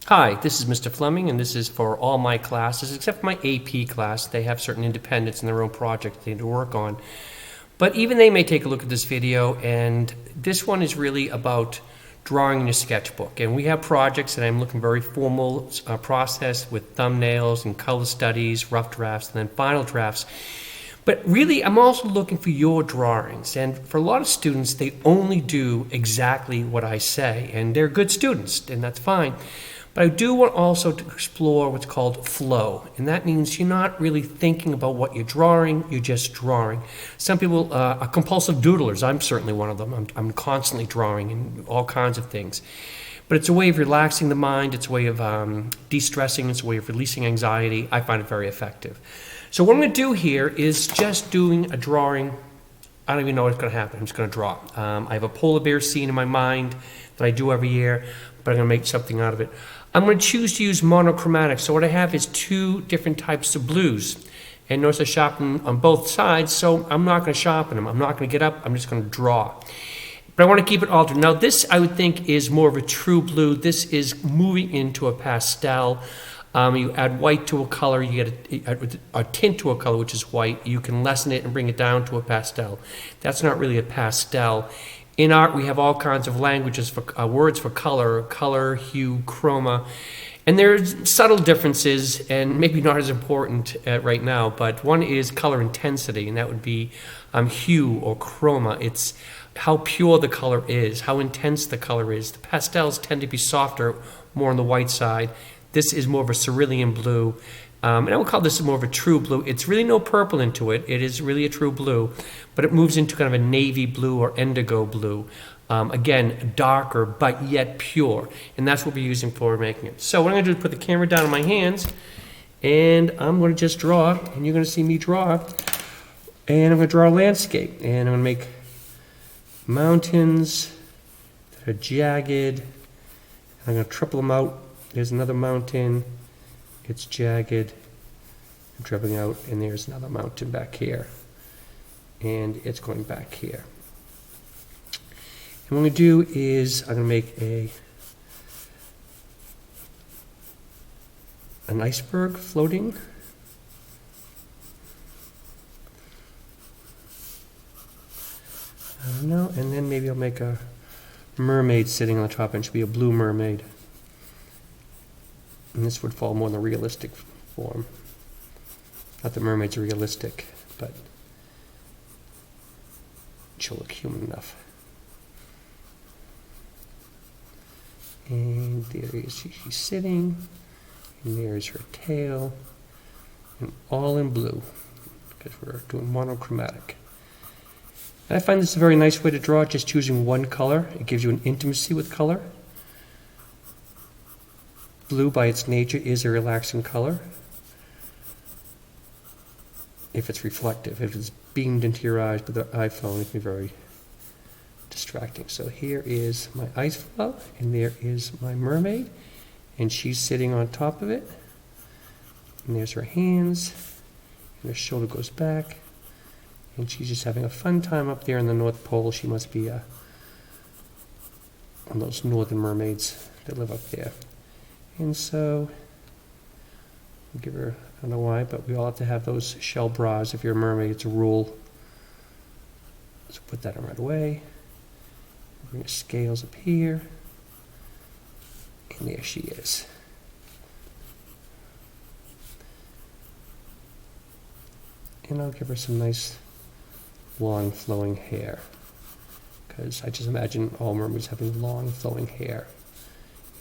Hi, this is Mr. Fleming, and this is for all my classes, except for my AP class. They have certain independence in their own project they need to work on. But even they may take a look at this video, and this one is really about drawing in your sketchbook. And we have projects that I'm looking very formal process with thumbnails and color studies, rough drafts, and then final drafts. But really, I'm also looking for your drawings. And for a lot of students, they only do exactly what I say, and they're good students, and that's fine. But I do want also to explore what's called flow, and that means you're not really thinking about what you're drawing, you're just drawing. Some people are compulsive doodlers. I'm certainly one of them. I'm constantly drawing and all kinds of things. But it's a way of relaxing the mind, it's a way of de-stressing, it's a way of releasing anxiety. I find it very effective. So what I'm going to do here is just doing a drawing. I don't even know what's going to happen. I'm just going to draw. I have a polar bear scene in my mind that I do every year, but I'm going to make something out of it. I'm going to choose to use monochromatic. So what I have is two different types of blues. And notice I sharpen on both sides, so I'm not going to sharpen them. I'm not going to get up. I'm just going to draw. But I want to keep it altered. Now this, I would think, is more of a true blue. This is moving into a pastel. You add white to a color, you get a tint to a color, which is white. You can lessen it and bring it down to a pastel. That's not really a pastel. In art, we have all kinds of languages for words for color, hue, chroma. And there's subtle differences, and maybe not as important right now, but one is color intensity, and that would be hue or chroma. It's how pure the color is, how intense the color is. The pastels tend to be softer, more on the white side. This is more of a cerulean blue. And I would call this more of a true blue. It's really no purple into it. It is really a true blue, but it moves into kind of a navy blue or indigo blue. Again, darker, but yet pure. And that's what we're using for making it. So what I'm going to do is put the camera down in my hands, and I'm going to just draw, and you're going to see me draw. And I'm going to draw a landscape, and I'm going to make mountains that are jagged. I'm going to triple them out. There's another mountain. It's jagged, I'm dribbling out, and there's another mountain back here, and it's going back here. And what I'm going to do is I'm going to make an iceberg floating. I don't know, and then maybe I'll make a mermaid sitting on the top, and it should be a blue mermaid. And this would fall more in the realistic form. Not that mermaids are realistic, but she'll look human enough. And there is she's sitting, and there's her tail, and all in blue, because we're doing monochromatic. And I find this a very nice way to draw, just choosing one color. It gives you an intimacy with color. Blue, by its nature, is a relaxing color. If it's reflective, if it's beamed into your eyes with the iPhone, it can be very distracting. So here is my ice flow, and there is my mermaid, and she's sitting on top of it. And there's her hands, and her shoulder goes back, and she's just having a fun time up there in the North Pole. She must be one of those northern mermaids that live up there. And so, I'll give her, I don't know why, but we all have to have those shell bras. If you're a mermaid, it's a rule. So put that on right away. Bring her scales up here. And there she is. And I'll give her some nice, long, flowing hair. Because I just imagine all mermaids having long, flowing hair.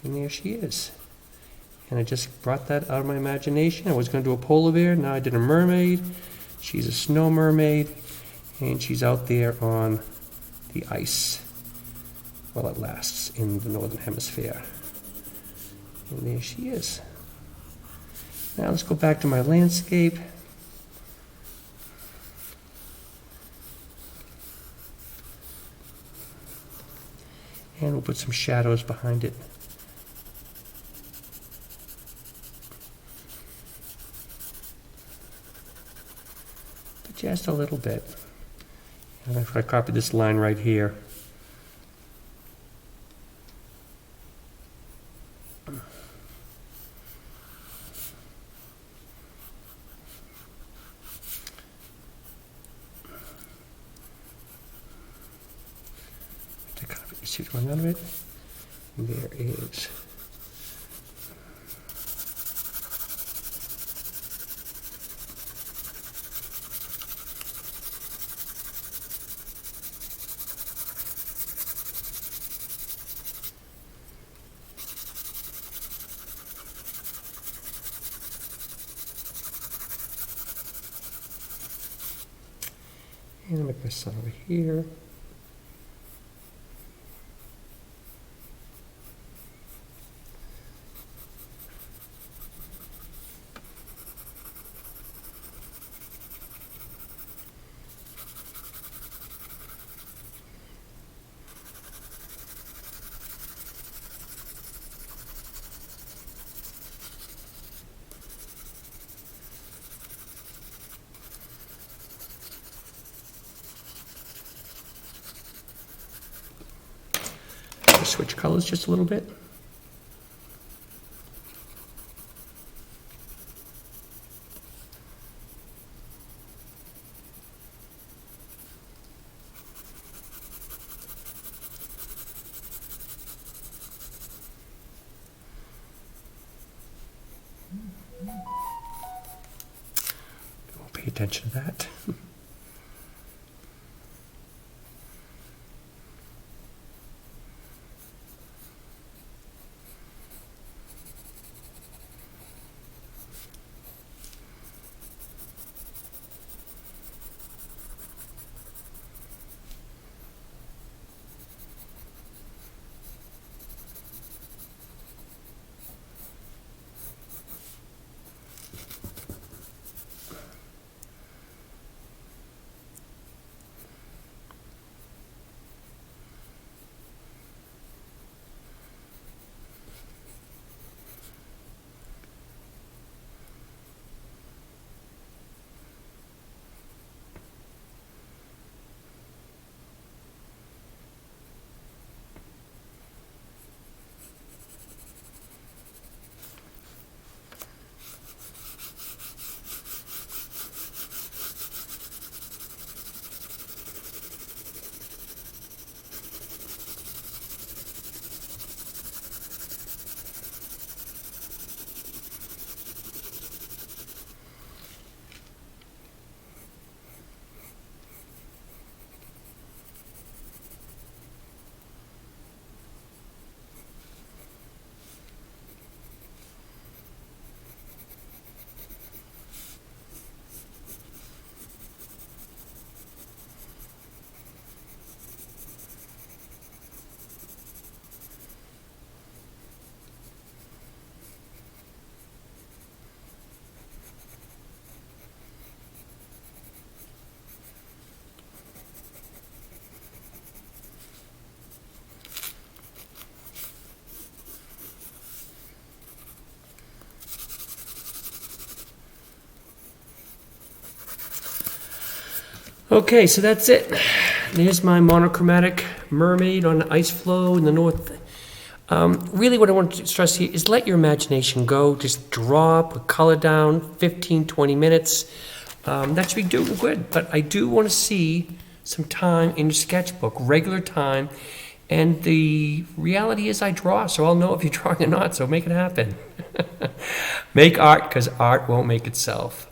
And there she is. And I just brought that out of my imagination. I was going to do a polar bear. Now I did a mermaid. She's a snow mermaid. And she's out there on the ice while it lasts in the northern hemisphere. And there she is. Now let's go back to my landscape. And we'll put some shadows behind it. Just a little bit. And if I copy this line right here, see what's going on with it. There is. And I'll make my sun over here. Switch colors just a little bit. Don't pay attention to that. Okay, so that's it. There's my monochromatic mermaid on ice floe in the north. Really what I want to stress here is let your imagination go. Just draw, put color down, 15, 20 minutes. That should be doing good. But I do want to see some time in your sketchbook, regular time. And the reality is I draw, so I'll know if you're drawing or not, so make it happen. Make art, because art won't make itself.